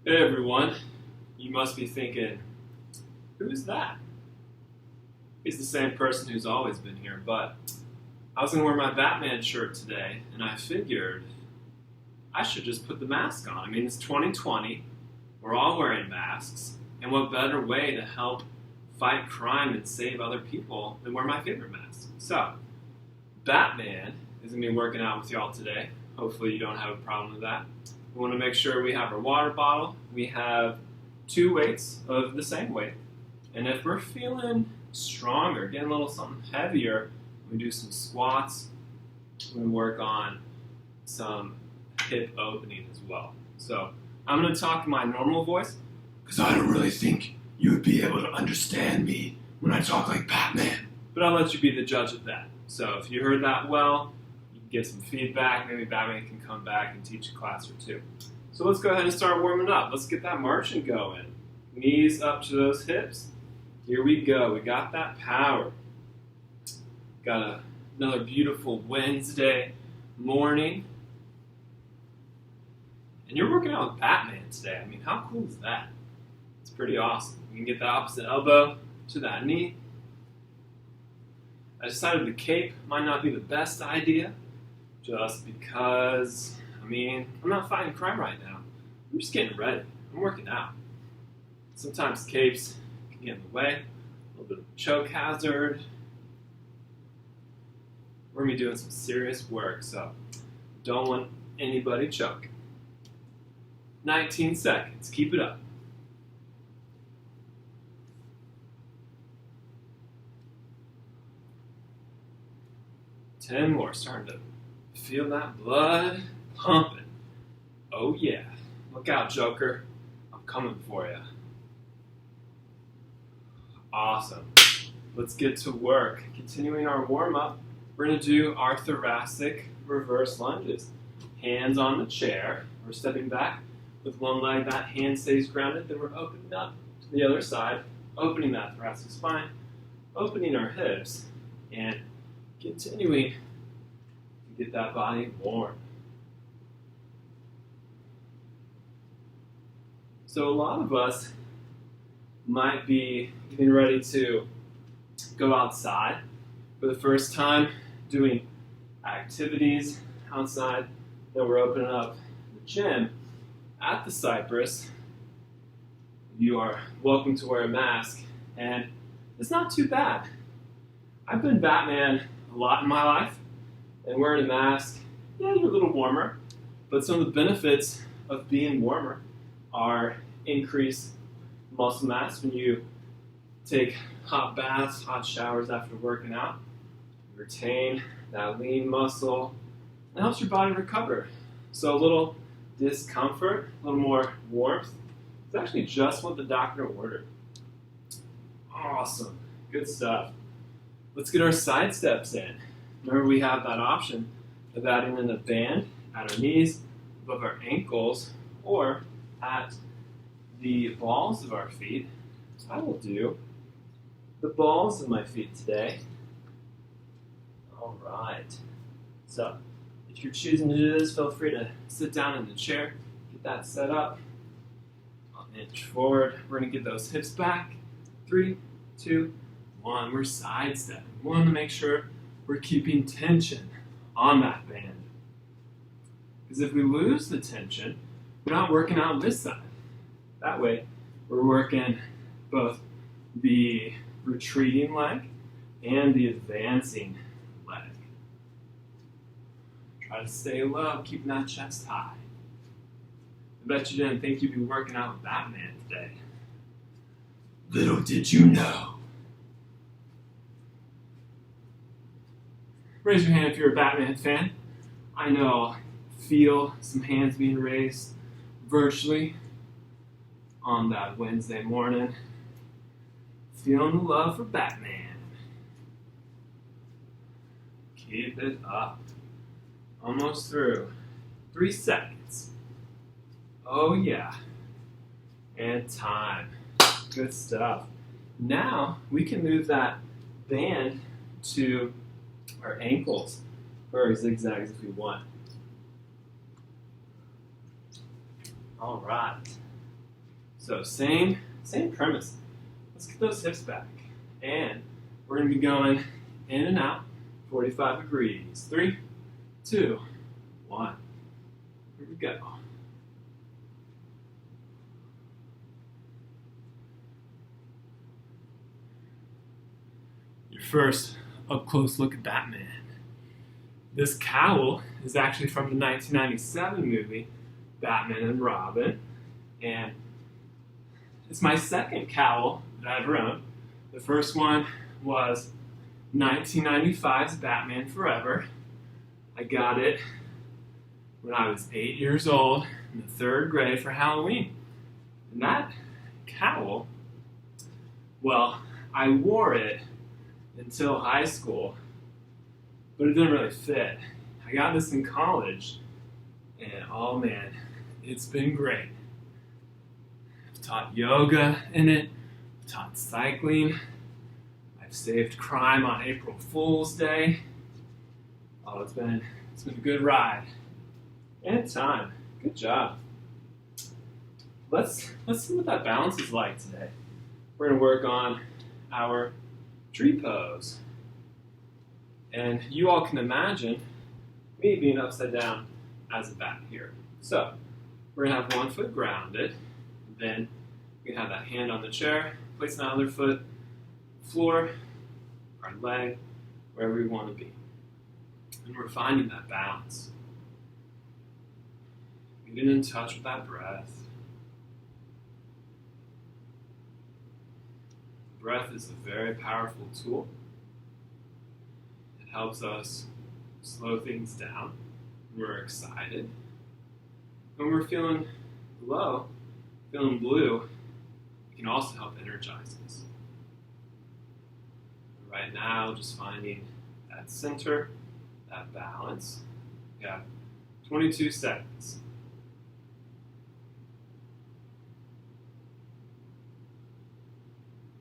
Hey everyone, you must be thinking, who's that? He's the same person who's always been here, but I was going to wear my Batman shirt today, and I figured I should just put the mask on. I mean, it's 2020, we're all wearing masks, and what better way to help fight crime and save other people than wear my favorite mask? So, Batman is going to be working out with y'all today. Hopefully you don't have a problem with that. We want to make sure we have our water bottle. We have 2 weights of the same weight. And if we're feeling stronger, getting a little something heavier, we do some squats. We work on some hip opening as well. So I'm going to talk in my normal voice because I don't really think you would be able to understand me when I talk like Batman. But I'll let you be the judge of that. So if you heard that well, you can get some feedback. Maybe Batman can come back and teach a class or 2. So let's go ahead and start warming up. Let's get that marching going. Knees up to those hips. Here we go. We got that power. Got another beautiful Wednesday morning. And you're working out with Batman today. I mean, how cool is that? It's pretty awesome. You can get the opposite elbow to that knee. I decided the cape might not be the best idea, just because, I mean, I'm not fighting crime right now. I'm just getting ready. I'm working out. Sometimes capes can get in the way, a little bit of a choke hazard. We're going to be doing some serious work, so don't want anybody choking. 19 seconds. Keep it up. 10 more. Starting to feel that blood pumping. Oh yeah. Look out, Joker. I'm coming for you. Awesome. Let's get to work. Continuing our warm-up, we're going to do our thoracic reverse lunges. Hands on the chair. We're stepping back with one leg. That hand stays grounded. Then we're opening up to the other side, opening that thoracic spine, opening our hips, and continuing to get that body warm. So a lot of us might be getting ready to go outside for the first time, doing activities outside. Then we're opening up the gym at the Cypress. You are welcome to wear a mask, and it's not too bad. I've been Batman a lot in my life, and wearing a mask, yeah, you're a little warmer, but some of the benefits of being warmer are increased muscle mass when you take hot baths, hot showers after working out. You retain that lean muscle. It helps your body recover. So a little discomfort, a little more warmth. It's actually just what the doctor ordered. Awesome. Good stuff. Let's get our side steps in. Remember, we have that option of adding in a band at our knees, above our ankles, or at the balls of our feet. I will do the balls of my feet today. All right. So, if you're choosing to do this, feel free to sit down in the chair, get that set up. I'll inch forward. We're going to get those hips back. 3, 2, 1. We're sidestepping. We want to make sure we're keeping tension on that band. Because if we lose the tension, we're not working out this side. That way, we're working both the retreating leg and the advancing leg. Try to stay low, keeping that chest high. I bet you didn't think you'd be working out with Batman today. Little did you know. Raise your hand if you're a Batman fan. I know I'll feel some hands being raised virtually on that Wednesday morning. Feeling the love for Batman. Keep it up. Almost through. 3 seconds. Oh yeah. And time. Good stuff. Now we can move that band to our ankles for our zigzags if we want. All right. So same premise. Let's get those hips back. And we're going to be going in and out 45 degrees. 3, 2, 1. Here we go. Your first up-close look at Batman. This cowl is actually from the 1997 movie Batman and Robin, and it's my second cowl that I've owned. The first one was 1995's Batman Forever. I got it when I was 8 years old in the 3rd grade for Halloween. And that cowl, well, I wore it until high school, but it didn't really fit. I got this in college, and oh man, it's been great. I've taught yoga in it, I've taught cycling, I've saved crime on April Fool's Day. Oh, it's been a good ride. And time. Good job. Let's see what that balance is like today. We're going to work on our tree pose. And you all can imagine me being upside down as a bat here. So we're going to have one foot grounded. Then we can have that hand on the chair, place that other foot, floor, our leg, wherever we want to be. And we're finding that balance. Getting in touch with that breath. Breath is a very powerful tool. It helps us slow things down when we're excited. When we're feeling low, feeling blue, it can also help energize us. Right now, just finding that center, that balance. We have 22 seconds.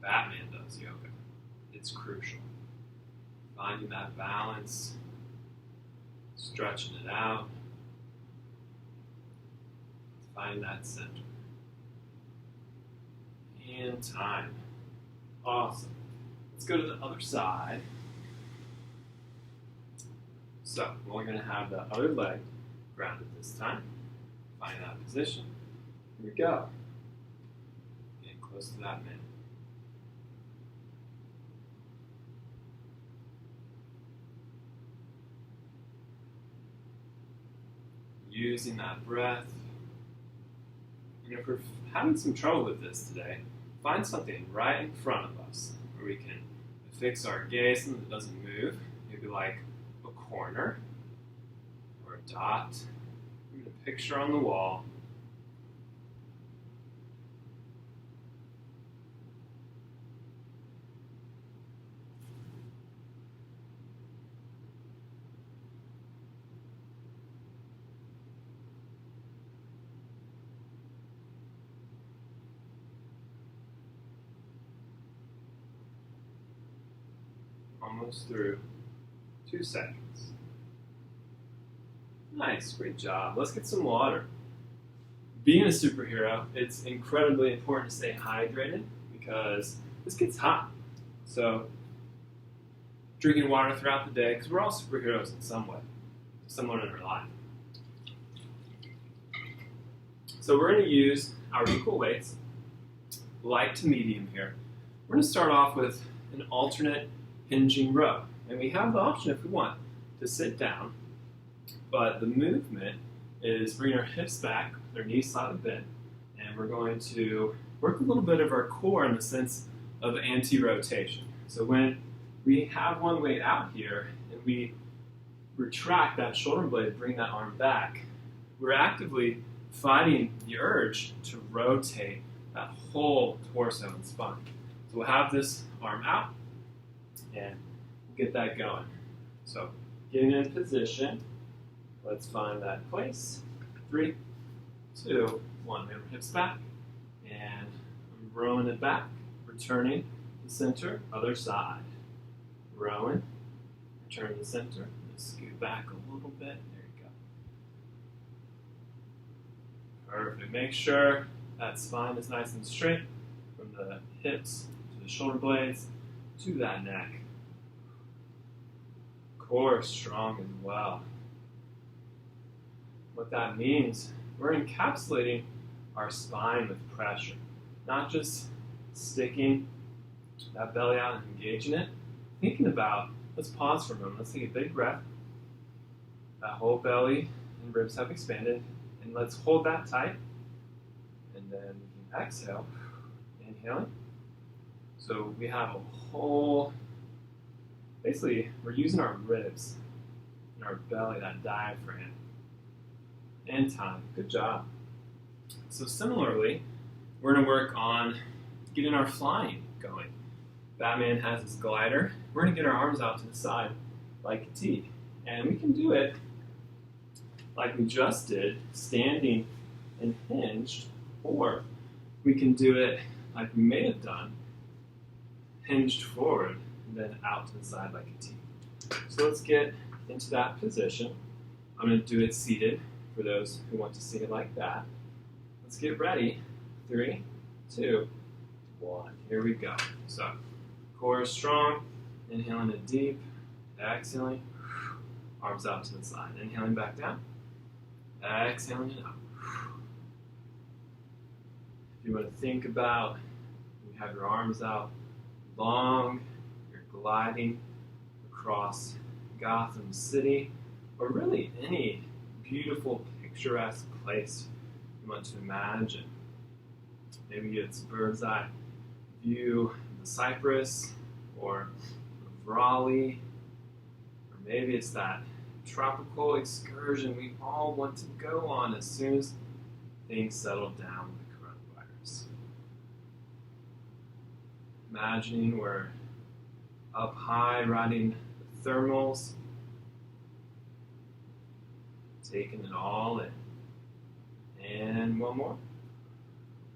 Batman does yoga. It's crucial. Finding that balance, stretching it out, finding that center. And time. Awesome. Let's go to the other side. So, we're going to have the other leg grounded this time. Find that position. Here we go. Getting close to that man. Using that breath. And if we're having some trouble with this today, find something right in front of us where we can fix our gaze so that it doesn't move. Maybe like a corner or a dot. Maybe a picture on the wall. Almost through. 2 seconds. Nice, great job. Let's get some water. Being a superhero, it's incredibly important to stay hydrated because this gets hot. So, drinking water throughout the day, because we're all superheroes in some way, someone in our life. So we're going to use our equal weights, light to medium here. We're going to start off with an alternate hinging row. And we have the option, if we want, to sit down, but the movement is bringing our hips back, their knees slightly bent, and we're going to work a little bit of our core in the sense of anti-rotation. So when we have one weight out here, and we retract that shoulder blade, bring that arm back, we're actively fighting the urge to rotate that whole torso and spine. So we'll have this arm out, and get that going. So getting in position, let's find that place. 3, 2, 1. We have our hips back, and I'm rowing it back, returning to center, other side. Rowing, return to center, scoot back a little bit. There you go. Perfect. Make sure that spine is nice and straight from the hips to the shoulder blades to that neck. Core strong as well. What that means, we're encapsulating our spine with pressure, not just sticking that belly out and engaging it. Thinking about, let's pause for a moment, let's take a big breath. That whole belly and ribs have expanded, and let's hold that tight. And then we can exhale, inhaling. So we have a whole, basically we're using our ribs and our belly, that diaphragm, and time. Good job. So similarly, we're going to work on getting our flying going. Batman has his glider. We're going to get our arms out to the side like a T. And we can do it like we just did, standing and hinged, or we can do it like we may have done, hinged forward and then out to the side like a T. So let's get into that position. I'm going to do it seated for those who want to see it like that. Let's get ready. 3, 2, 1. Here we go. So, core is strong. Inhaling in deep. Exhaling. Arms out to the side. Inhaling back down. Exhaling it out. If you want to think about, you have your arms out long, you're gliding across Gotham City, or really any beautiful, picturesque place you want to imagine. Maybe it's bird's eye view of the Cypress, or of Raleigh, or maybe it's that tropical excursion we all want to go on as soon as things settle down with the coronavirus. Imagining we're up high riding the thermals, taking it all in. And one more.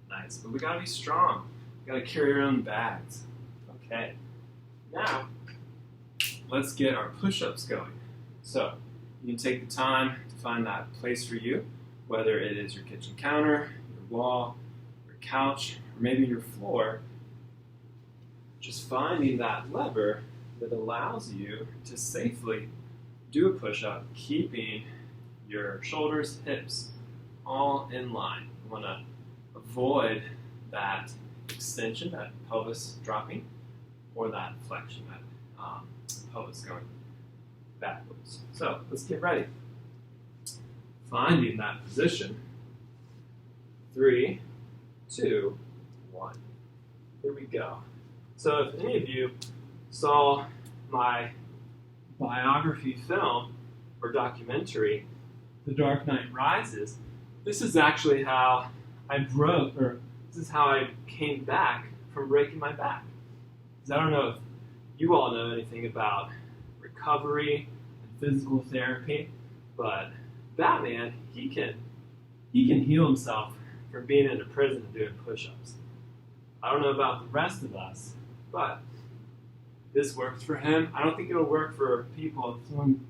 Nice, but we gotta be strong. We gotta carry our own bags. Okay, now let's get our push-ups going. So you can take the time to find that place for you, whether it is your kitchen counter, your wall, your couch, or maybe your floor. Just finding that lever that allows you to safely do a push-up, keeping your shoulders, hips, all in line. You want to avoid that extension, that pelvis dropping, or that flexion, that pelvis going backwards. So let's get ready. Finding that position. 3, 2, 1. Here we go. So if any of you saw my biography film or documentary, The Dark Knight Rises, this is actually how I broke, or this is how I came back from breaking my back. Because I don't know if you all know anything about recovery and physical therapy, but Batman, he can heal himself from being in a prison and doing push-ups. I don't know about the rest of us, but this worked for him. I don't think it'll work for people. If someone,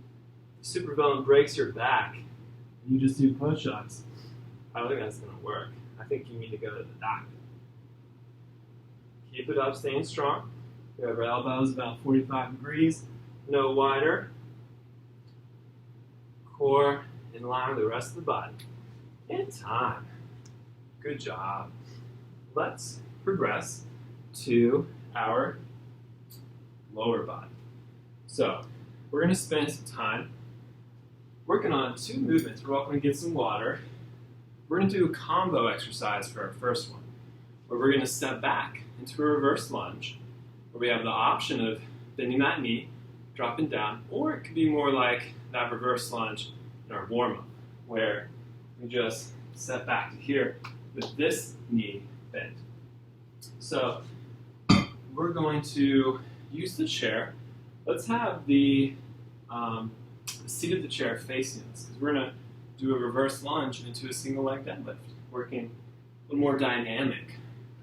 supervillain breaks your back and you just do push-ups, I don't think that's going to work. I think you need to go to the doctor. Keep it up, staying strong. We have our elbows about 45 degrees, no wider. Core in line with the rest of the body. And time. Good job. Let's progress to our lower body. So, we're going to spend some time working on 2 movements. We're welcome to get some water. We're going to do a combo exercise for our first one, where we're going to step back into a reverse lunge, where we have the option of bending that knee, dropping down, or it could be more like that reverse lunge in our warm-up, where we just step back to here with this knee bent. So we're going to use the chair. Let's have the seat of the chair facing us, because we're going to do a reverse lunge into a single leg deadlift, working a little more dynamic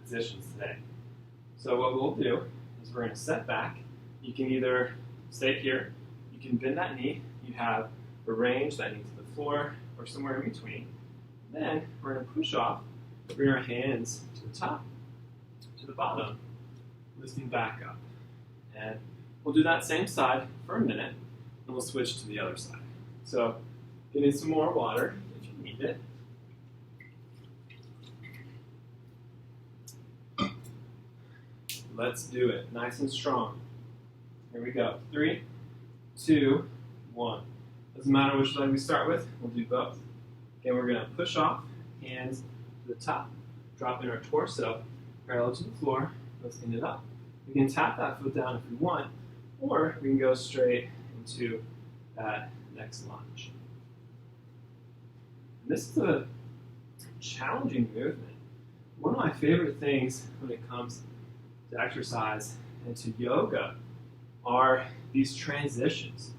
positions today. So what we'll do is we're going to step back. You can either stay here, you can bend that knee, you have a range that knee to the floor or somewhere in between. Then we're going to push off bring our hands to the top, to the bottom, lifting back up. And we'll do that same side for a minute, and we'll switch to the other side. So getting some more water if you need it. Let's do it, nice and strong. Here we go. 3, 2, 1. Doesn't matter which leg we start with, we'll do both. Again, we're going to push off, hands to the top, dropping our torso parallel to the floor, lifting it up. We can tap that foot down if we want, or we can go straight into that next lunge. And this is a challenging movement. One of my favorite things when it comes to exercise and to yoga are these transitions.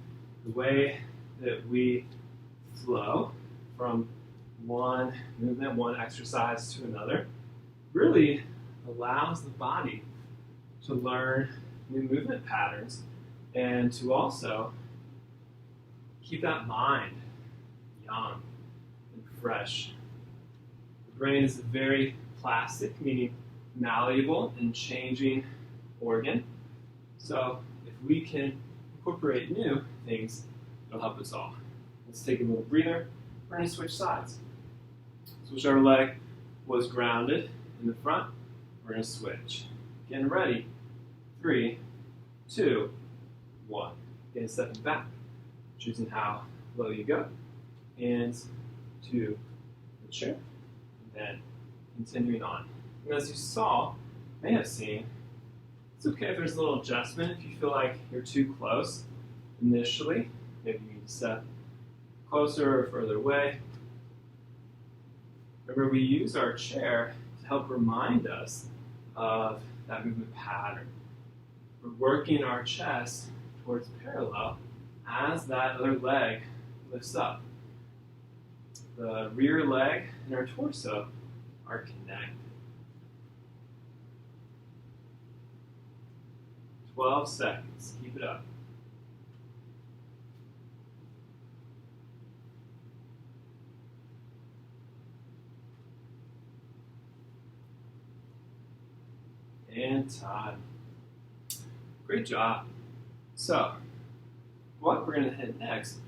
The way that we flow from one movement, one exercise to another really allows the body to learn new movement patterns and to also keep that mind young and fresh. The brain is a very plastic, meaning malleable and changing organ. So if we can incorporate new things, it'll help us all. Let's take a little breather. We're going to switch sides. So whichever leg was grounded in the front, we're going to switch. Getting ready. 3, 2, 1. Again, stepping back, choosing how low you go. Hands to the chair, and then continuing on. And as you may have seen, it's okay if there's a little adjustment. If you feel like you're too close initially, maybe you need to step closer or further away. Remember, we use our chair to help remind us of that movement pattern. We're working our chest towards parallel as that other leg lifts up. The rear leg and our torso are connected. 12 seconds. Keep it up. And time. Great job. So, what we're going to hit next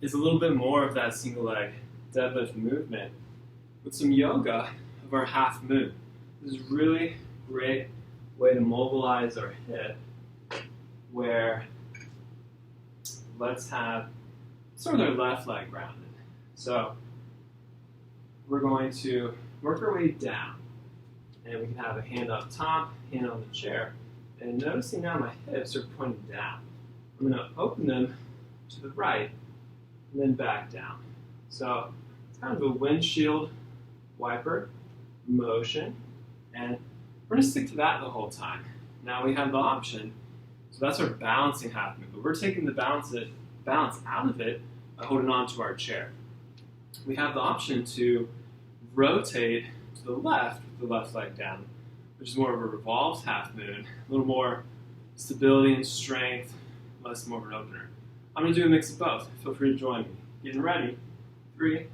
is a little bit more of that single leg deadlift movement with some yoga of our half moon. This is really great way to mobilize our hip, where let's start with our left leg grounded. So we're going to work our way down, and we can have a hand up top, hand on the chair, and noticing now my hips are pointing down. I'm going to open them to the right and then back down. So it's kind of a windshield wiper motion, and we're going to stick to that the whole time. Now we have the option, so that's our balancing half move, but we're taking the balance out of it by holding on to our chair. We have the option to rotate to the left with the left leg down, which is more of a revolved half moon, a little more stability and strength, less more of an opener. I'm going to do a mix of both. Feel free to join me. Getting ready. 3,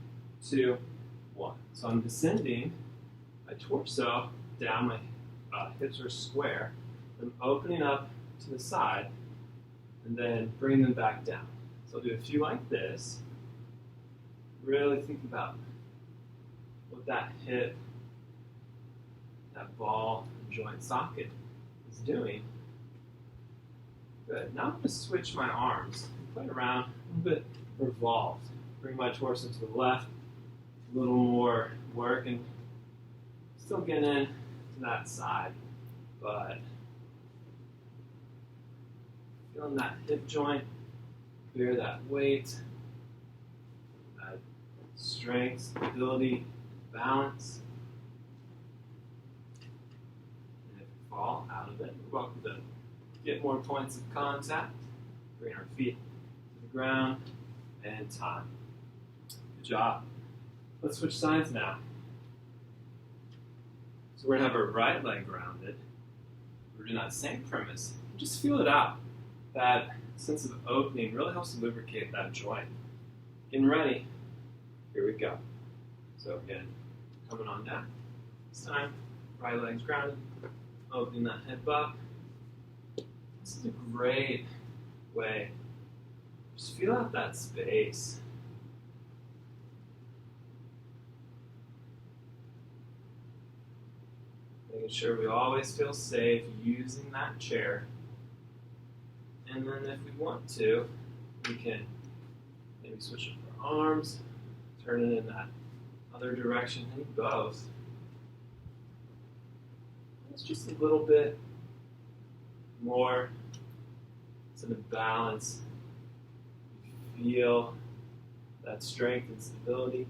2, 1. So I'm descending my torso down, my hips are square. I'm opening up to the side and then bringing them back down. So I'll do a few like this. Really think about what that hip, that ball and joint socket is doing. Good. Now I'm going to switch my arms and play around a little bit revolved. Bring my torso to the left, a little more work, and still get in to that side, but feeling that hip joint, clear that weight, that strength, stability, balance. And if we fall out of it, we're welcome to get more points of contact, bring our feet to the ground, and time. Good job. Let's switch sides now. So we're going to have our right leg grounded. We're doing that same premise. Just feel it out. That sense of opening really helps to lubricate that joint. Getting ready. Here we go. So again, coming on down. This time, right leg's grounded, opening that hip up. This is a great way. Just feel out that space. Making sure we always feel safe using that chair. And then if we want to, we can maybe switch up our arms, turn it in that other direction, maybe both. It's just a little bit more to the balance. You feel that strength and stability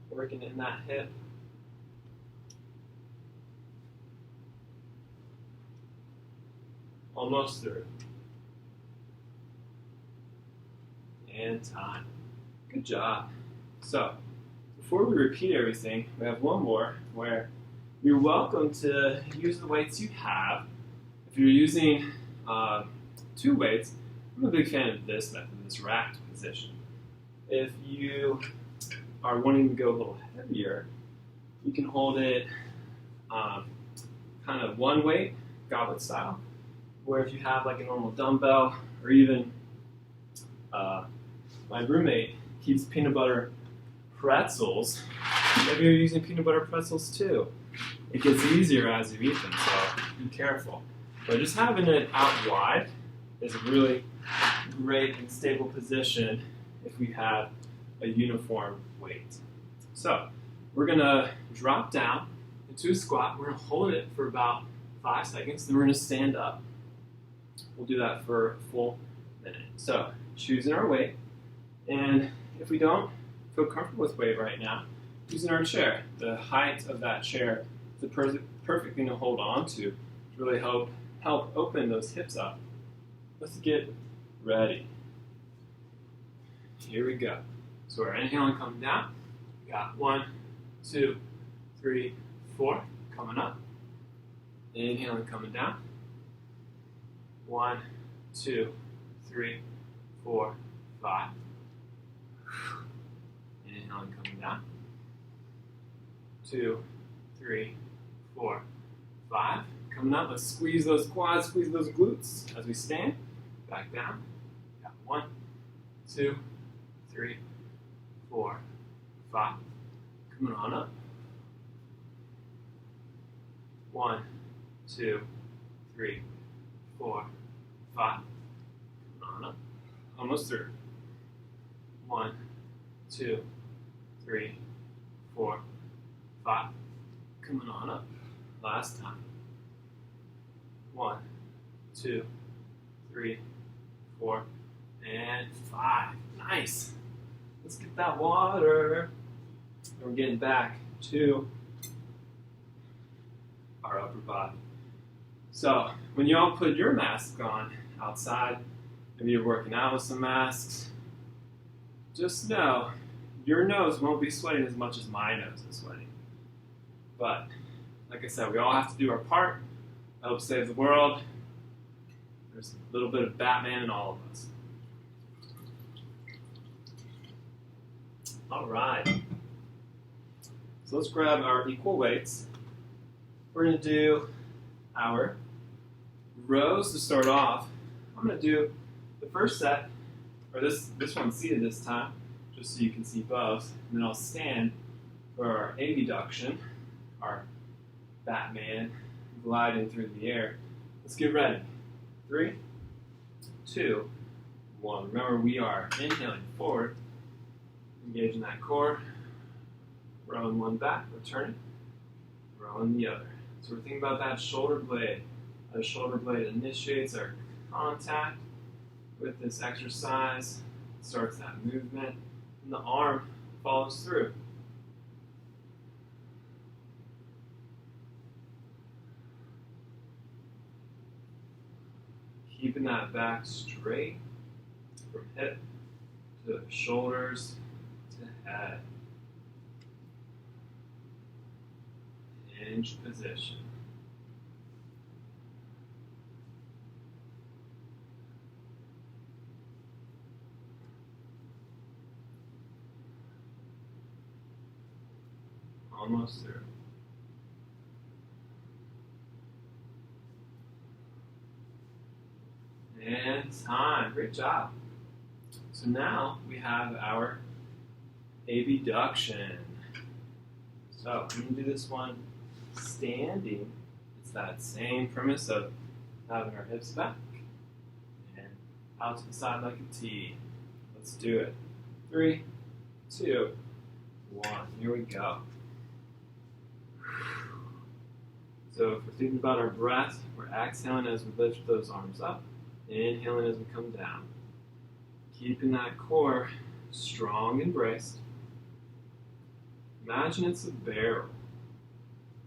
working in that hip. Almost through. And time. Good job. So, before we repeat everything, we have one more where you're welcome to use the weights you have. If you're using 2 weights, I'm a big fan of this method, this racked position. If you are wanting to go a little heavier, you can hold it kind of one weight, goblet style, where if you have like a normal dumbbell, or even my roommate keeps peanut butter pretzels. Maybe you're using peanut butter pretzels too. It gets easier as you eat them, so be careful. But just having it out wide is a really great and stable position if we have a uniform weight. So we're gonna drop down into a squat. We're gonna hold it for about 5 seconds, then we're gonna stand up. We'll do that for a full minute. So choosing our weight, and if we don't feel comfortable with weight right now, using our chair. The height of that chair is the perfect thing to hold on to really help open those hips up. Let's get ready. Here we go. So we're inhaling, coming down. We got 1, 2, 3, 4, coming up. Inhaling, coming down. 1, 2, 3, 4, 5. Inhaling, coming down. 2, 3, 4, 5. Coming up, let's squeeze those quads, squeeze those glutes as we stand. Back down. Got 1, 2, 3, 4, 5. Coming on up. 1, 2, 3, 4, 5. Coming on up. Almost through. 1, 2, 3, 4, 5. Coming on up. Last time. 1, 2, 3, 4, and 5. Nice. Let's get that water. And we're getting back to our upper body. So when you all put your mask on outside, maybe you're working out with some masks, just know your nose won't be sweating as much as my nose is sweating. But like I said, we all have to do our part. Help save the world. There's a little bit of Batman in all of us. All right. So let's grab our equal weights. We're going to do our rows to start off. I'm going to do the first set, or this one's seated this time, just so you can see both. And then I'll stand for our abduction, our Batman gliding through the air. Let's get ready. 3, 2, 1. Remember, we are inhaling forward, engaging that core, rowing one back, returning, rowing the other. So we're thinking about that shoulder blade. The shoulder blade initiates our contact with this exercise, starts that movement, and the arm follows through. Keeping that back straight from hip to shoulders to head. Hinged position. Almost through. And time. Great job. So now we have our abduction. So I'm going to do this one standing. It's that same premise of having our hips back and out to the side like a T. Let's do it. 3, 2, 1. Here we go. So if we're thinking about our breath, we're exhaling as we lift those arms up, inhaling as we come down. Keeping that core strong and braced. Imagine it's a barrel,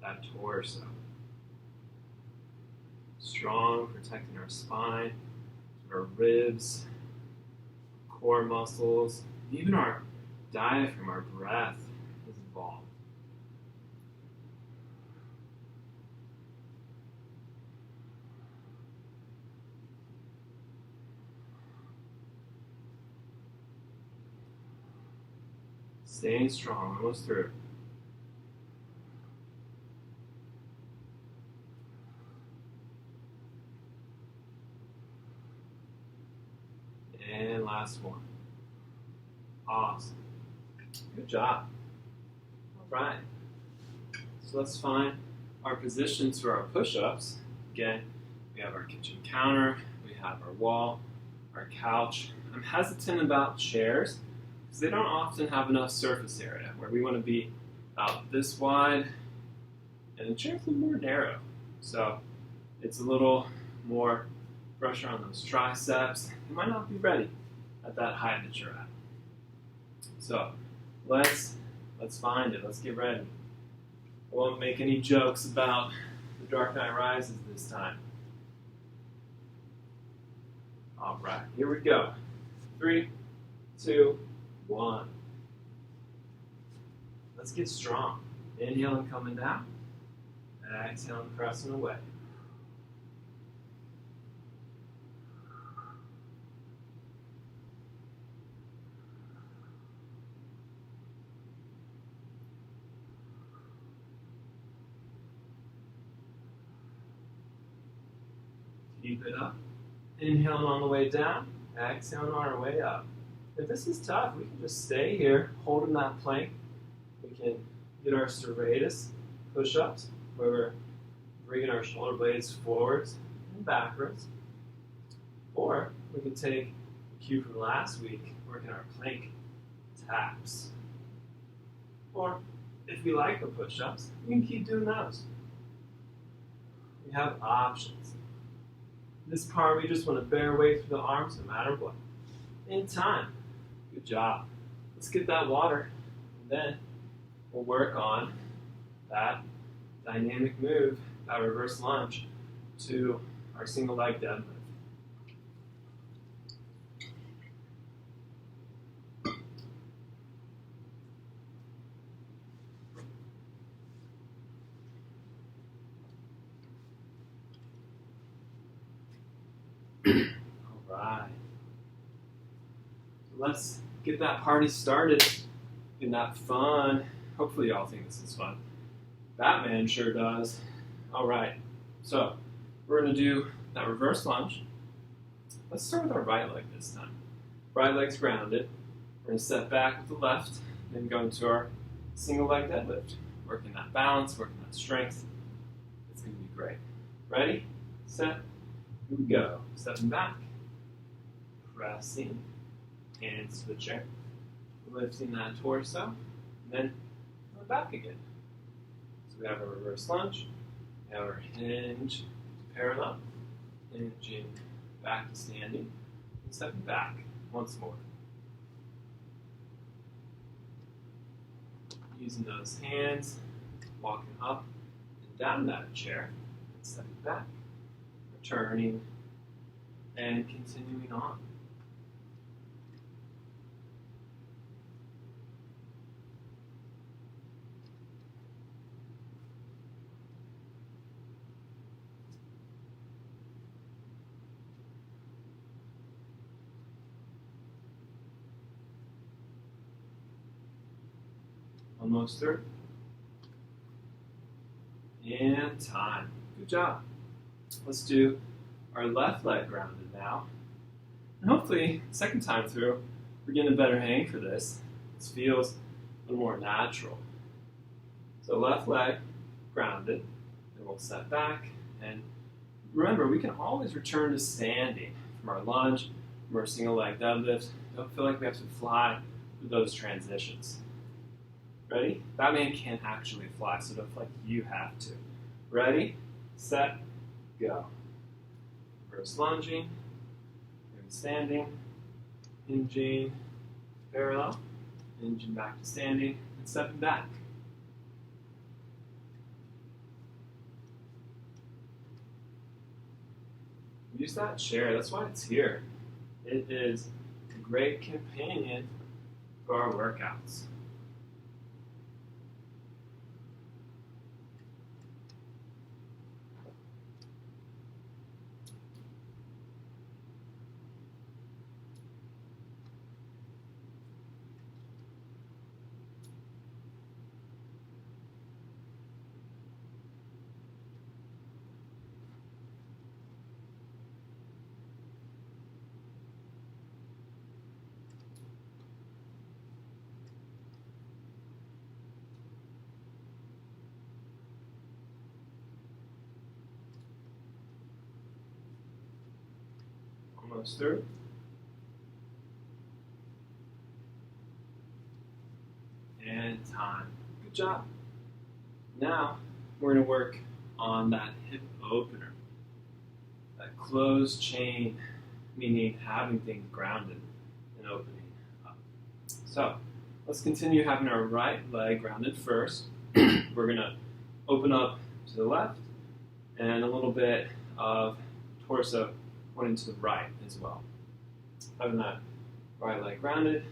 that torso. Strong, protecting our spine, our ribs, core muscles, even our diaphragm, our breath is involved. Staying strong, almost through. And last one. Awesome. Good job. All right. So let's find our positions for our push-ups. Again, we have our kitchen counter, we have our wall, our couch. I'm hesitant about chairs because they don't often have enough surface area where we want to be out this wide, and the chair's a little more narrow. So it's a little more pressure on those triceps. You might not be ready at that height that you're at. So let's find it. Let's get ready. I won't make any jokes about The Dark Knight Rises this time. All right, here we go. 3, 2, 1. Let's get strong. Inhaling, coming down. Exhaling, pressing away. Keep it up. Inhaling on the way down, exhaling on our way up. If this is tough, we can just stay here, holding that plank. We can get our serratus push-ups, where we're bringing our shoulder blades forwards and backwards. Or we can take the cue from last week, working our plank taps. Or if we like the push-ups, we can keep doing those. We have options. This part, we just want to bear weight through the arms no matter what. In time. Good job. Let's get that water, and then we'll work on that dynamic move, that reverse lunge, to our single leg deadlift. Alright. So let's get that party started. Getting that fun. Hopefully y'all think this is fun. Batman sure does. Alright. So we're going to do that reverse lunge. Let's start with our right leg this time. Right leg's grounded. We're going to step back with the left, then go into our single leg deadlift. Working that balance, working that strength. It's going to be great. Ready? Set. Here we go. Stepping back, pressing, hands to the chair, lifting that torso, and then going back again. So we have our reverse lunge, we have our hinge to parallel, hinging back to standing, and stepping back once more. Using those hands, walking up and down that chair, and stepping back. Turning and continuing on. Almost through. And time. Good job. Let's do our left leg grounded now. And hopefully, second time through, we're getting a better hang for this. This feels a little more natural. So left leg grounded, and we'll set back. And remember, we can always return to standing from our lunge, from our single leg deadlift. Don't feel like we have to fly with those transitions. Ready? Batman can't actually fly, so don't feel like you have to. Ready, set, go. Reverse lunging, standing, hinging, parallel, hinging back to standing, and stepping back. Use that chair, that's why it's here. It is a great companion for our workouts. Almost through. And time. Good job. Now we're going to work on that hip opener. That closed chain, meaning having things grounded and opening up. So let's continue having our right leg grounded first. We're going to open up to the left and a little bit of torso pointing to the right as well. Having that right leg grounded,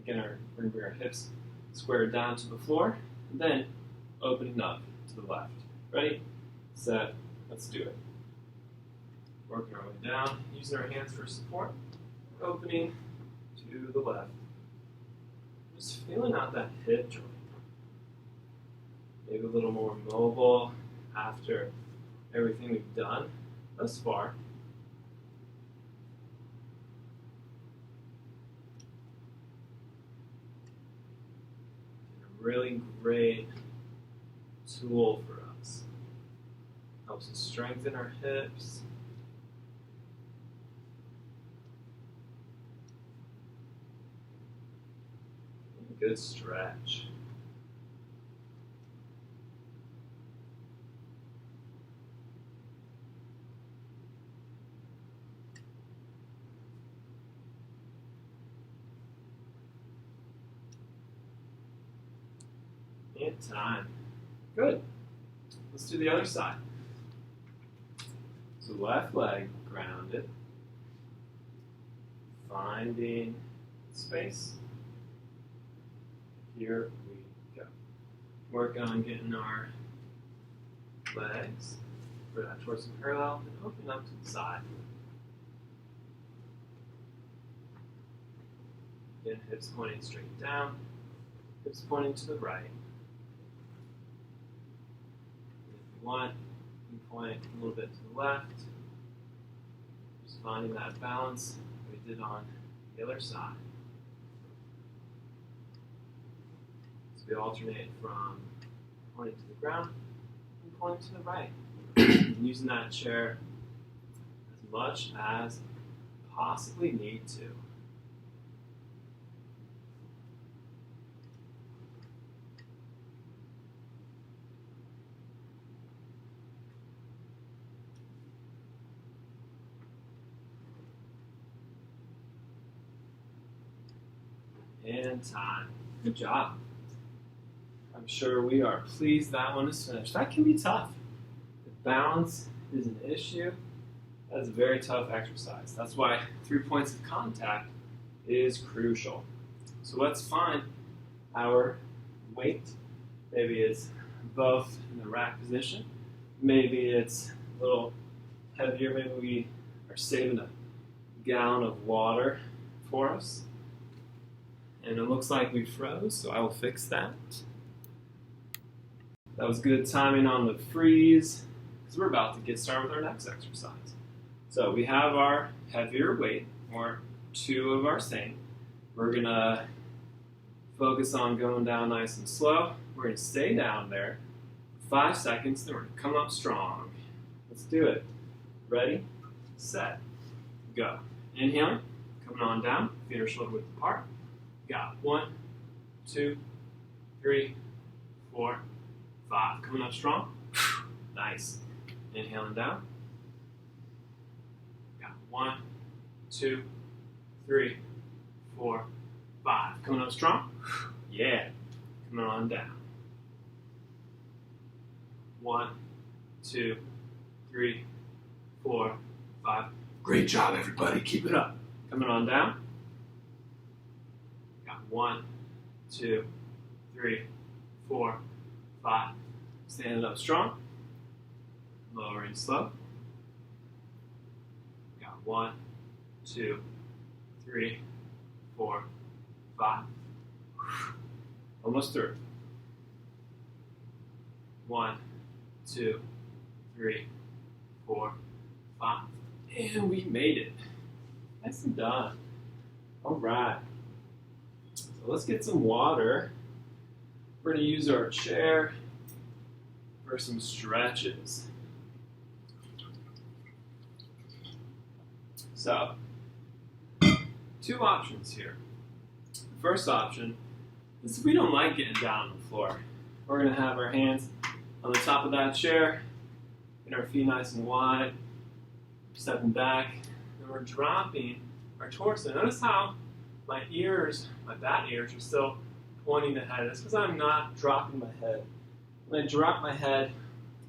again, we're going to bring our hips squared down to the floor, and then opening up to the left. Ready, set, let's do it. Working our way down, using our hands for support, opening to the left. Just feeling out that hip joint. Maybe a little more mobile after everything we've done thus far. Really great tool for us. Helps us strengthen our hips. And a good stretch. And time. Good. Let's do the other side. So left leg grounded. Finding space. Here we go. Working on getting our legs for that torso parallel and opening up to the side. Again, hips pointing straight down. Hips pointing to the right. One, you can point a little bit to the left, just finding that balance we did on the other side. So we alternate from pointing to the ground and pointing to the right. Using that chair as much as possibly need to. And time. Good job. I'm sure we are pleased that one is finished. That can be tough. If balance is an issue, that's a very tough exercise. That's why 3 points of contact is crucial. So let's find our weight. Maybe it's both in the rack position. Maybe it's a little heavier. Maybe we are saving a gallon of water for us. And it looks like we froze, so I will fix that. That was good timing on the freeze, because we're about to get started with our next exercise. So we have our heavier weight, or two of our same. We're going to focus on going down nice and slow. We're going to stay down there for 5 seconds, then we're going to come up strong. Let's do it. Ready, set, go. Inhaling, coming on down, feet are shoulder width apart. Got 1, 2, 3, 4, 5. Coming up strong. Nice. Inhaling down. Got 1, 2, 3, 4, 5. Coming up strong. Yeah. Coming on down. 1, 2, 3, 4, 5. Great job, everybody. Keep it up. Coming on down. Got 1, 2, 3, 4, 5. Standing up strong. Lowering slow. Got 1, 2, 3, 4, 5. Almost through. 1, 2, 3, 4, 5. And we made it. Nice and done. All right. So let's get some water. We're going to use our chair for some stretches. So, 2 options here. The first option is if we don't like getting down on the floor, we're going to have our hands on the top of that chair, get our feet nice and wide, stepping back, and we're dropping our torso. Notice how my ears, my bat ears, are still pointing ahead. That's because I'm not dropping my head. When I drop my head,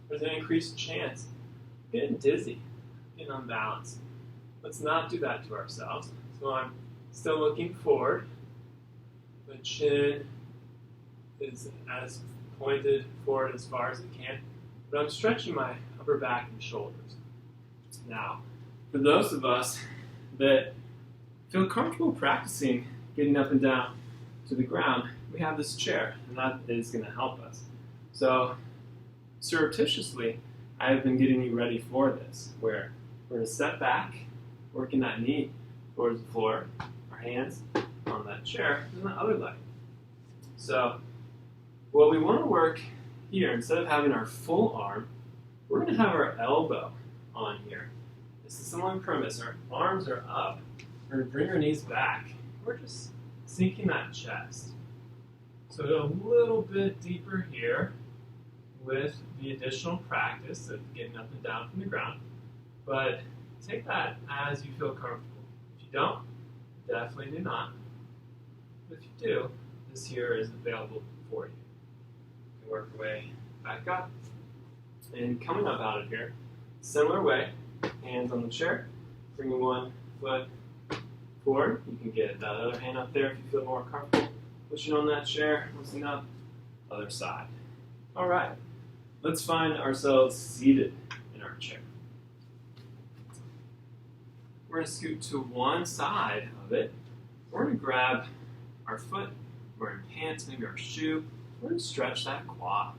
there's an increased chance of getting dizzy, getting unbalanced. Let's not do that to ourselves. So I'm still looking forward. The chin is as pointed forward as far as it can, but I'm stretching my upper back and shoulders. Now, for those of us that feel comfortable practicing getting up and down to the ground, we have this chair, and that is going to help us. So, surreptitiously, I have been getting you ready for this, where we're going to step back, working that knee towards the floor, our hands on that chair, and the other leg. So, what we want to work here, instead of having our full arm, we're going to have our elbow on here. This is similar premise. Our arms are up. We're going to bring our knees back. We're just sinking that chest. So go a little bit deeper here with the additional practice of getting up and down from the ground. But take that as you feel comfortable. If you don't, definitely do not. But if you do, this here is available for you. You can work your way back up. And coming up out of here, similar way, hands on the chair, bringing one foot forward. You can get that other hand up there if you feel more comfortable. Pushing on that chair, lifting up, other side. All right, let's find ourselves seated in our chair. We're going to scoot to one side of it. We're going to grab our foot, wearing pants, maybe our shoe. We're going to stretch that quad.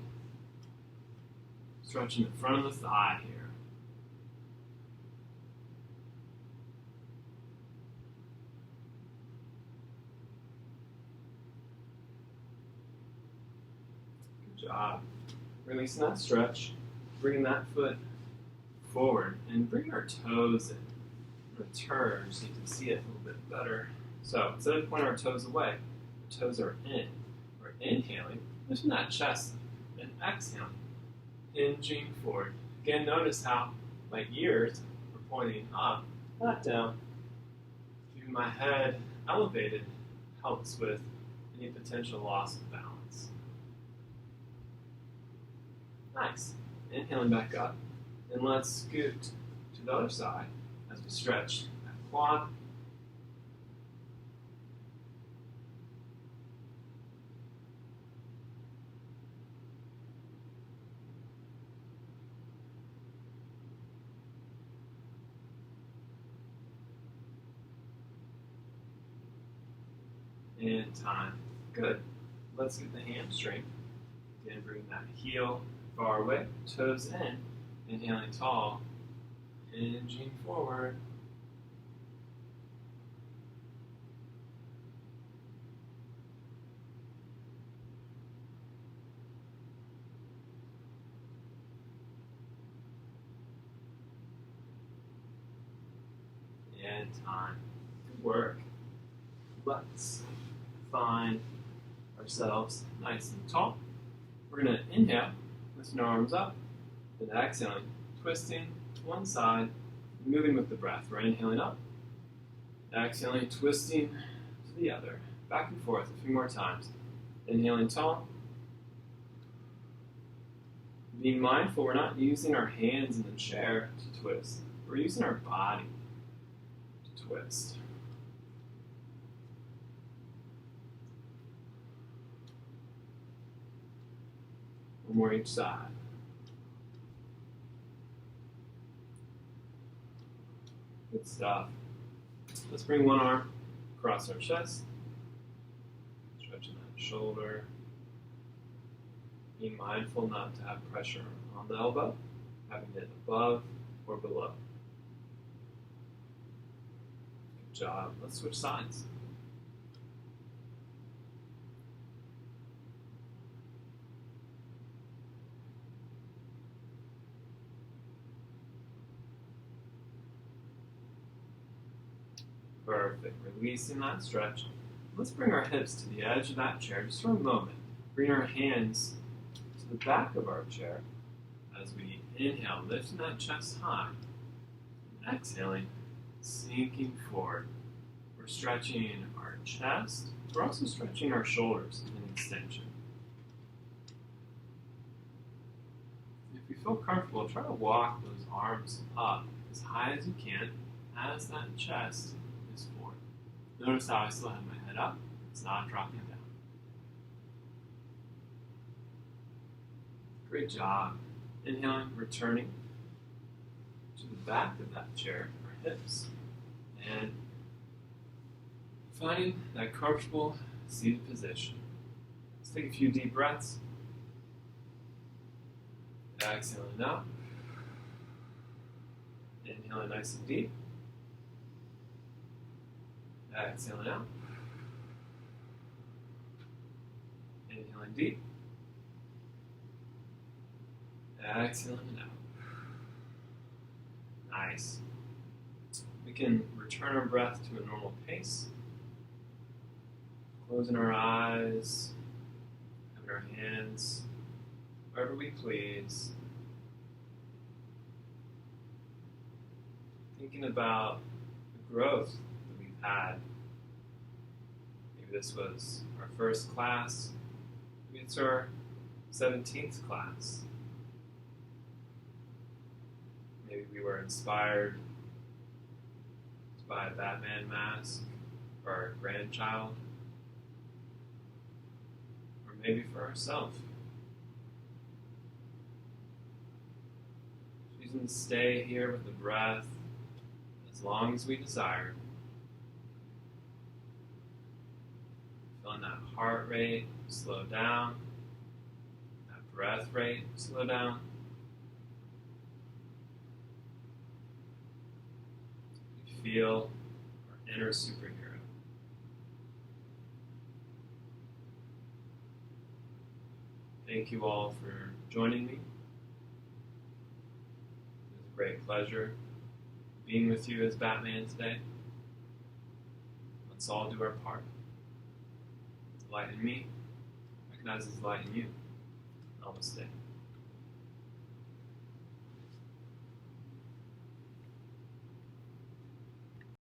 Stretching the front of the thigh here. Good job. Releasing that stretch, bringing that foot forward, and bring our toes in. We're going to turn so you can see it a little bit better. So instead of pointing our toes away, our toes are in. We're inhaling, lifting that chest, and exhaling, hinging forward. Again, notice how my ears are pointing up, not down. Keeping my head elevated helps with any potential loss of balance. Nice. Inhaling back up. And let's scoot to the other side as we stretch that quad. And time. Good. Let's get the hamstring. Again, bring that heel far away, toes in, inhaling tall, Hinging forward. And time. Good work. Let's find ourselves nice and tall. We're going to inhale, lifting our arms up, then exhaling, twisting to one side, moving with the breath. We're inhaling up, exhaling, twisting to the other, back and forth a few more times. Inhaling tall. Being mindful, we're not using our hands in the chair to twist. We're using our body to twist. One more each side. Good stuff. Let's bring one arm across our chest, stretching that shoulder. Being mindful not to have pressure on the elbow, having it above or below. Good job. Let's switch sides. Perfect. Releasing that stretch. Let's bring our hips to the edge of that chair just for a moment. Bring our hands to the back of our chair as we inhale, lifting that chest high. And exhaling, sinking forward. We're stretching our chest. We're also stretching our shoulders in extension. If you feel comfortable, try to walk those arms up as high as you can as that chest is forward. Notice how I still have my head up. It's not dropping down. Great job. Inhaling, returning to the back of that chair, our hips, and finding that comfortable seated position. Let's take a few deep breaths. Exhaling out. Inhaling nice and deep. Exhaling out. Inhaling deep. Exhaling out. Nice. We can return our breath to a normal pace. Closing our eyes, having our hands wherever we please. Thinking about the growth that we've had. Maybe this was our first class. Maybe it's our 17th class. Maybe we were inspired to buy a Batman mask for our grandchild. Or maybe for ourselves. Choosing to stay here with the breath as long as we desire. Feeling that heart rate slow down, that breath rate slow down. We feel our inner superhero. Thank you all for joining me. It was a great pleasure being with you as Batman today. Let's all do our part. The light in me recognizes the light in you. Namaste.